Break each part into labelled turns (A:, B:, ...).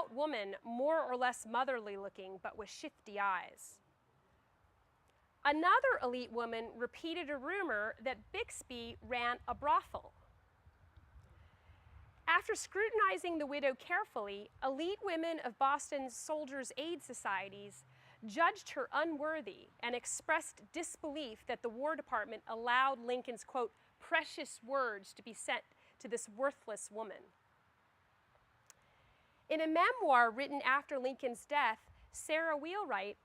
A: stout woman, more or less motherly looking, but with shifty eyes. Another elite woman repeated a rumor that Bixby ran a brothel. After scrutinizing the widow carefully, elite women of Boston's Soldiers' Aid Societies judged her unworthy and expressed disbelief that the War Department allowed Lincoln's, quote, precious words to be sent to this worthless woman. In a memoir written after Lincoln's death, Sarah Wheelwright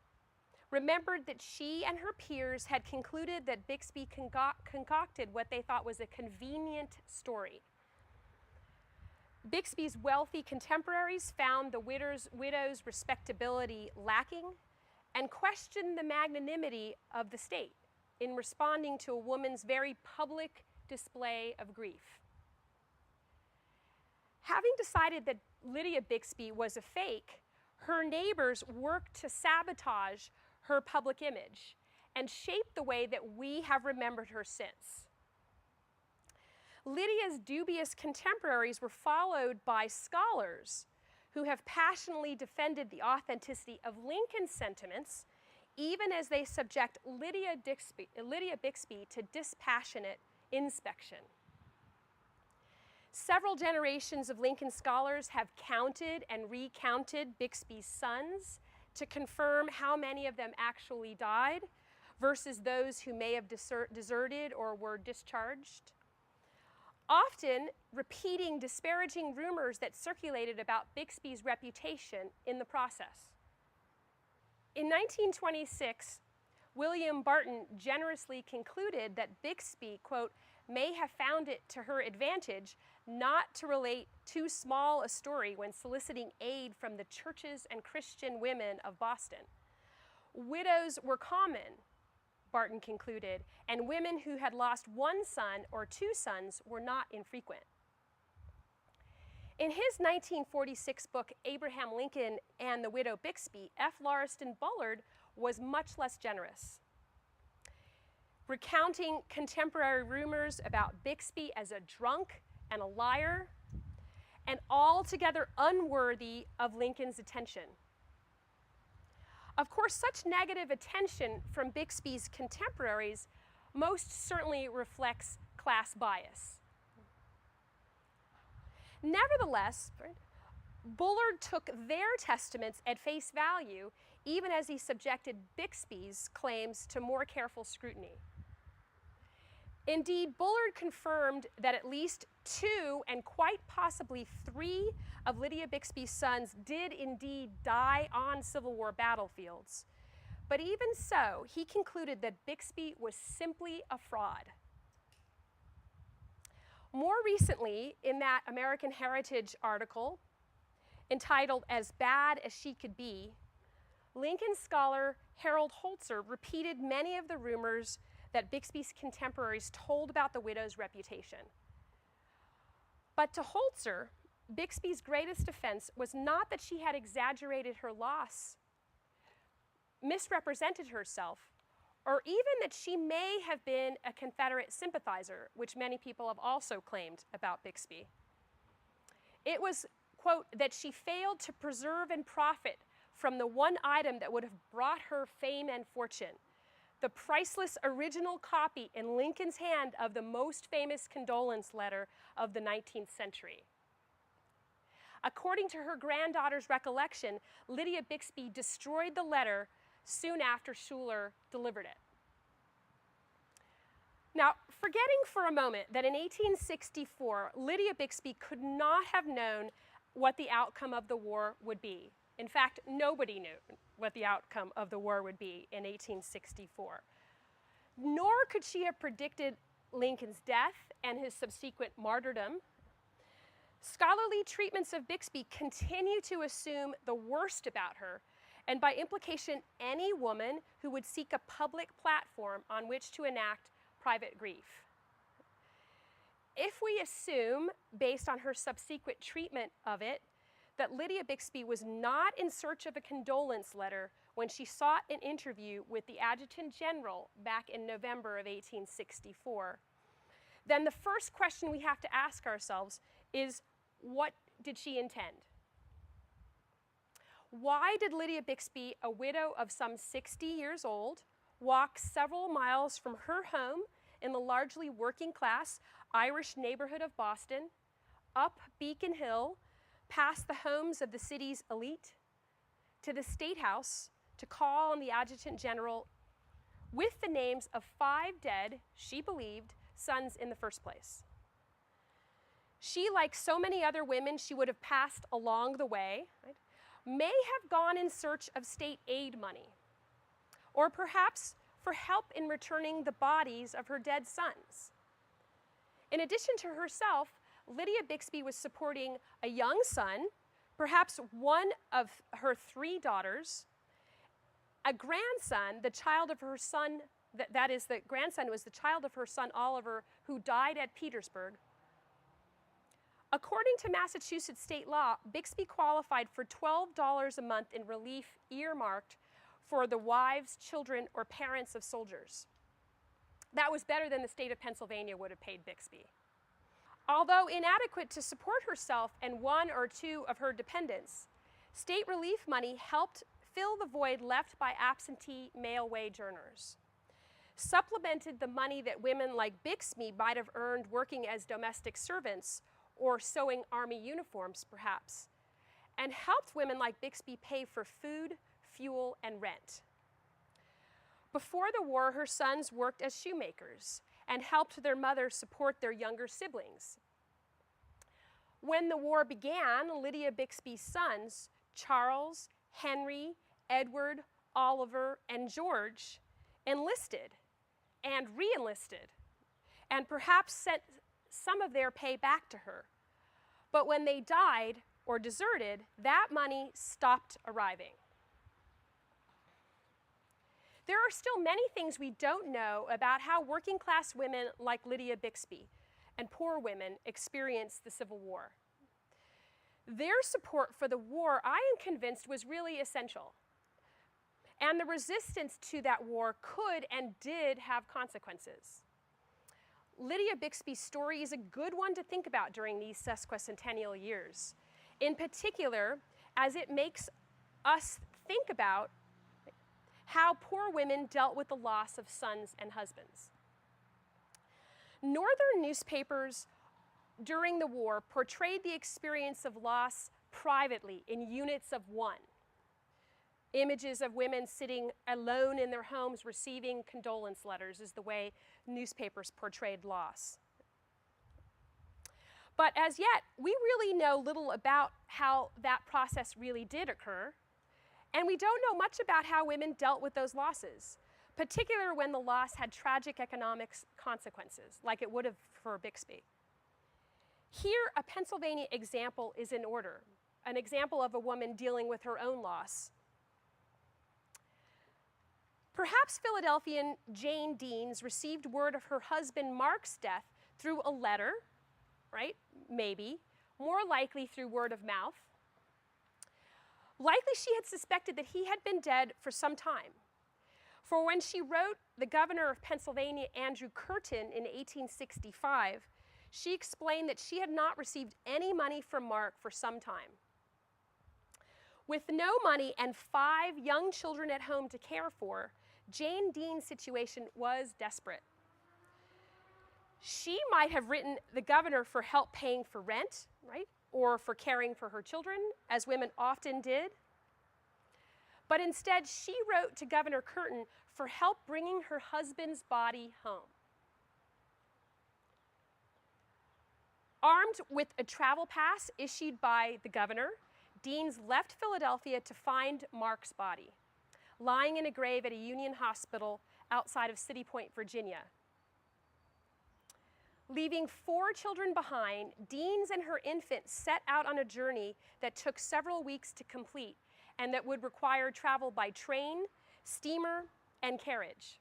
A: remembered that she and her peers had concluded that Bixby concocted what they thought was a convenient story. Bixby's wealthy contemporaries found the widow's respectability lacking and questioned the magnanimity of the state in responding to a woman's very public display of grief. Having decided that Lydia Bixby was a fake, her neighbors worked to sabotage her public image and shape the way that we have remembered her since. Lydia's dubious contemporaries were followed by scholars who have passionately defended the authenticity of Lincoln's sentiments, even as they subject Lydia Bixby to dispassionate inspection. Several generations of Lincoln scholars have counted and recounted Bixby's sons to confirm how many of them actually died versus those who may have deserted or were discharged, often repeating disparaging rumors that circulated about Bixby's reputation in the process. In 1926, William Barton generously concluded that Bixby, quote, may have found it to her advantage not to relate too small a story when soliciting aid from the churches and Christian women of Boston. Widows were common, Barton concluded, and women who had lost one son or two sons were not infrequent. In his 1946 book, Abraham Lincoln and the Widow Bixby, F. Lauriston Bullard was much less generous, recounting contemporary rumors about Bixby as a drunk and a liar, and altogether unworthy of Lincoln's attention. Of course, such negative attention from Bixby's contemporaries most certainly reflects class bias. Nevertheless, Bullard took their testaments at face value, even as he subjected Bixby's claims to more careful scrutiny. Indeed, Bullard confirmed that at least 2 and quite possibly 3 of Lydia Bixby's sons did indeed die on Civil War battlefields. But even so, he concluded that Bixby was simply a fraud. More recently, in that American Heritage article entitled As Bad as She Could Be, Lincoln scholar Harold Holzer repeated many of the rumors that Bixby's contemporaries told about the widow's reputation. But to Holzer, Bixby's greatest offense was not that she had exaggerated her loss, misrepresented herself, or even that she may have been a Confederate sympathizer, which many people have also claimed about Bixby. It was, quote, that she failed to preserve and profit from the one item that would have brought her fame and fortune, the priceless original copy in Lincoln's hand of the most famous condolence letter of the 19th century. According to her granddaughter's recollection, Lydia Bixby destroyed the letter soon after Schuyler delivered it. Now, forgetting for a moment that in 1864, Lydia Bixby could not have known what the outcome of the war would be. In fact, nobody knew what the outcome of the war would be in 1864. Nor could she have predicted Lincoln's death and his subsequent martyrdom. Scholarly treatments of Bixby continue to assume the worst about her, and by implication, any woman who would seek a public platform on which to enact private grief. If we assume, based on her subsequent treatment of it, that Lydia Bixby was not in search of a condolence letter when she sought an interview with the Adjutant General back in November of 1864, then the first question we have to ask ourselves is, what did she intend? Why did Lydia Bixby, a widow of some 60 years old, walk several miles from her home in the largely working class Irish neighborhood of Boston, up Beacon Hill, past the homes of the city's elite, to the State House to call on the Adjutant General with the names of 5 dead, she believed, sons in the first place? She, like so many other women she would have passed along the way, right, may have gone in search of state aid money, or perhaps for help in returning the bodies of her dead sons. In addition to herself, Lydia Bixby was supporting a young son, perhaps one of her 3 daughters, a grandson, the child of her son, that is, the grandson was the child of her son Oliver, who died at Petersburg. According to Massachusetts state law, Bixby qualified for $12 a month in relief earmarked for the wives, children, or parents of soldiers. That was better than the state of Pennsylvania would have paid Bixby. Although inadequate to support herself and 1 or 2 of her dependents, state relief money helped fill the void left by absentee mail wage earners, supplemented the money that women like Bixby might have earned working as domestic servants or sewing army uniforms, perhaps, and helped women like Bixby pay for food, fuel, and rent. Before the war, her sons worked as shoemakers and helped their mother support their younger siblings. When the war began, Lydia Bixby's sons, Charles, Henry, Edward, Oliver, and George, enlisted and re-enlisted, and perhaps sent some of their pay back to her. But when they died or deserted, that money stopped arriving. There are still many things we don't know about how working class women like Lydia Bixby and poor women experienced the Civil War. Their support for the war, I am convinced, was really essential. And the resistance to that war could and did have consequences. Lydia Bixby's story is a good one to think about during these sesquicentennial years, in particular, as it makes us think about how poor women dealt with the loss of sons and husbands. Northern newspapers during the war portrayed the experience of loss privately in units of 1. Images of women sitting alone in their homes receiving condolence letters is the way newspapers portrayed loss. But as yet, we really know little about how that process really did occur, and we don't know much about how women dealt with those losses, particularly when the loss had tragic economic consequences, like it would have for Bixby. Here, a Pennsylvania example is in order, an example of a woman dealing with her own loss. Perhaps Philadelphian Jane Deans received word of her husband Mark's death through a letter, right? Maybe. More likely through word of mouth. Likely she had suspected that he had been dead for some time. For when she wrote the governor of Pennsylvania, Andrew Curtin, in 1865, she explained that she had not received any money from Mark for some time. With no money and 5 young children at home to care for, Jane Dean's situation was desperate. She might have written the governor for help paying for rent, right, or for caring for her children, as women often did. But instead, she wrote to Governor Curtin for help bringing her husband's body home. Armed with a travel pass issued by the governor, Deans left Philadelphia to find Mark's body, lying in a grave at a Union hospital outside of City Point, Virginia. Leaving 4 children behind, Deans and her infant set out on a journey that took several weeks to complete and that would require travel by train, steamer, and carriage.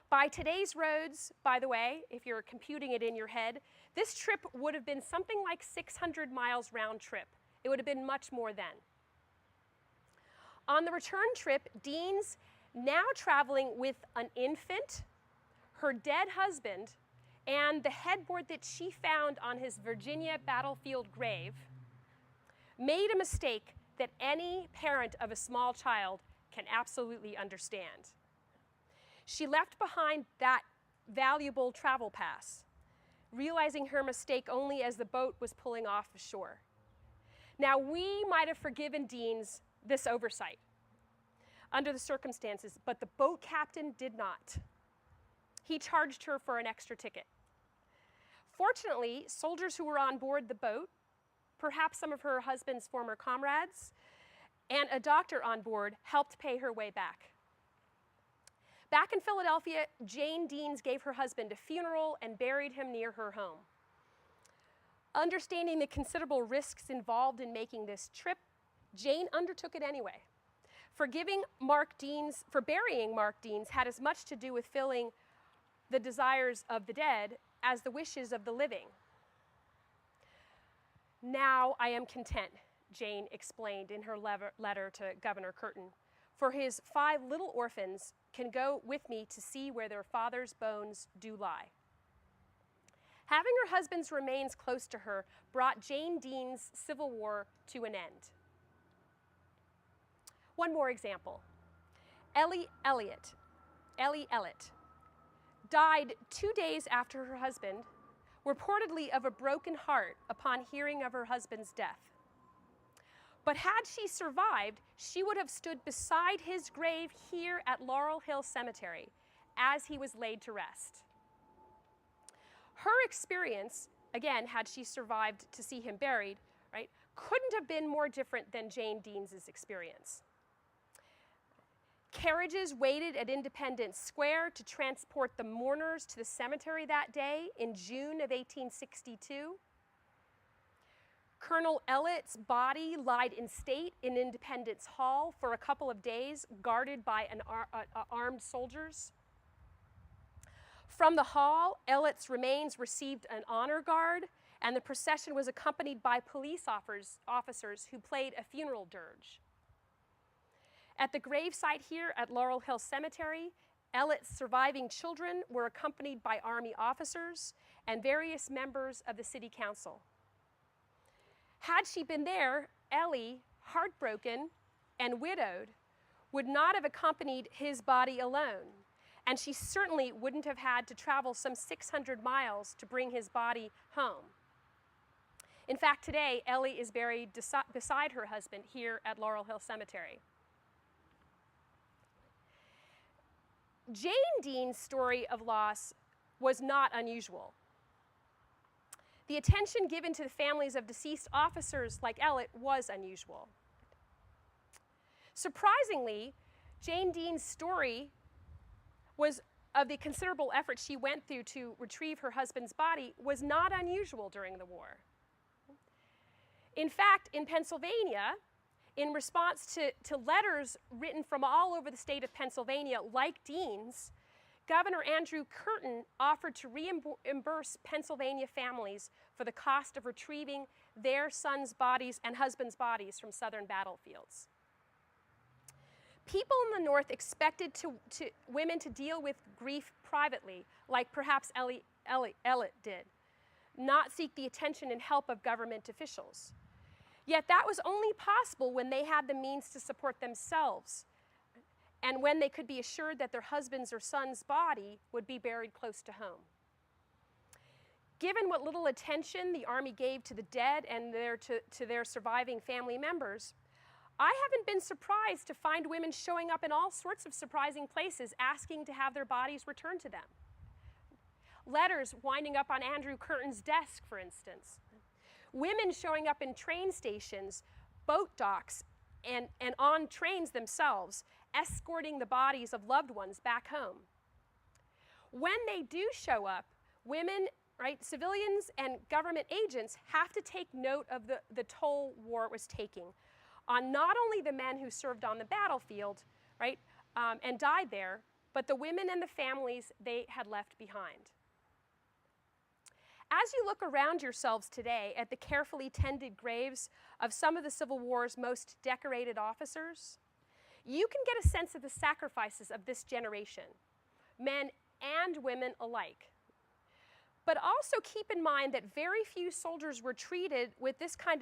A: By today's roads, by the way, if you're computing it in your head, this trip would have been something like 600 miles round trip. It would have been much more then. On the return trip, Deans, now traveling with an infant, her dead husband, and the headboard that she found on his Virginia battlefield grave, made a mistake that any parent of a small child can absolutely understand. She left behind that valuable travel pass, realizing her mistake only as the boat was pulling off shore. Now, we might have forgiven Deans this oversight under the circumstances, but the boat captain did not. He charged her for an extra ticket. Fortunately, soldiers who were on board the boat, perhaps some of her husband's former comrades, and a doctor on board helped pay her way back. Back in Philadelphia, Jane Deans gave her husband a funeral and buried him near her home. Understanding the considerable risks involved in making this trip, Jane undertook it anyway. For burying Mark Deans had as much to do with filling the desires of the dead as the wishes of the living. "Now I am content," Jane explained in her letter to Governor Curtin, "for his 5 little orphans can go with me to see where their father's bones do lie." Having her husband's remains close to her brought Jane Dean's Civil War to an end. One more example. Ellie Elliott died 2 days after her husband, reportedly of a broken heart upon hearing of her husband's death. But had she survived, she would have stood beside his grave here at Laurel Hill Cemetery as he was laid to rest. Her experience, again, had she survived to see him buried, right, couldn't have been more different than Jane Deans's experience. Carriages waited at Independence Square to transport the mourners to the cemetery that day in June of 1862. Colonel Elliott's body lied in state in Independence Hall for a couple of days, guarded by armed soldiers. From the hall, Elliott's remains received an honor guard, and the procession was accompanied by police officers who played a funeral dirge. At the gravesite here at Laurel Hill Cemetery, Elliott's surviving children were accompanied by Army officers and various members of the city council. Had she been there, Ellie, heartbroken and widowed, would not have accompanied his body alone, and she certainly wouldn't have had to travel some 600 miles to bring his body home. In fact, today, Ellie is buried beside her husband here at Laurel Hill Cemetery. Jane Dean's story of loss was not unusual. The attention given to the families of deceased officers like Elliott was unusual. Surprisingly, Jane Dean's story was of the considerable effort she went through to retrieve her husband's body was not unusual during the war. In fact, in Pennsylvania, in response to letters written from all over the state of Pennsylvania, like Dean's, Governor Andrew Curtin offered to reimburse Pennsylvania families for the cost of retrieving their sons' bodies and husbands' bodies from southern battlefields. People in the North expected women to deal with grief privately, like perhaps Elliott did, not seek the attention and help of government officials. Yet that was only possible when they had the means to support themselves and when they could be assured that their husband's or son's body would be buried close to home. Given what little attention the Army gave to the dead and to their surviving family members, I haven't been surprised to find women showing up in all sorts of surprising places asking to have their bodies returned to them. Letters winding up on Andrew Curtin's desk, for instance. Women showing up in train stations, boat docks, and on trains themselves, escorting the bodies of loved ones back home. When they do show up, women, right, civilians and government agents have to take note of the toll war was taking on not only the men who served on the battlefield, right, and died there, but the women and the families they had left behind. As you look around yourselves today at the carefully tended graves of some of the Civil War's most decorated officers, you can get a sense of the sacrifices of this generation, men and women alike. But also keep in mind that very few soldiers were treated with this kind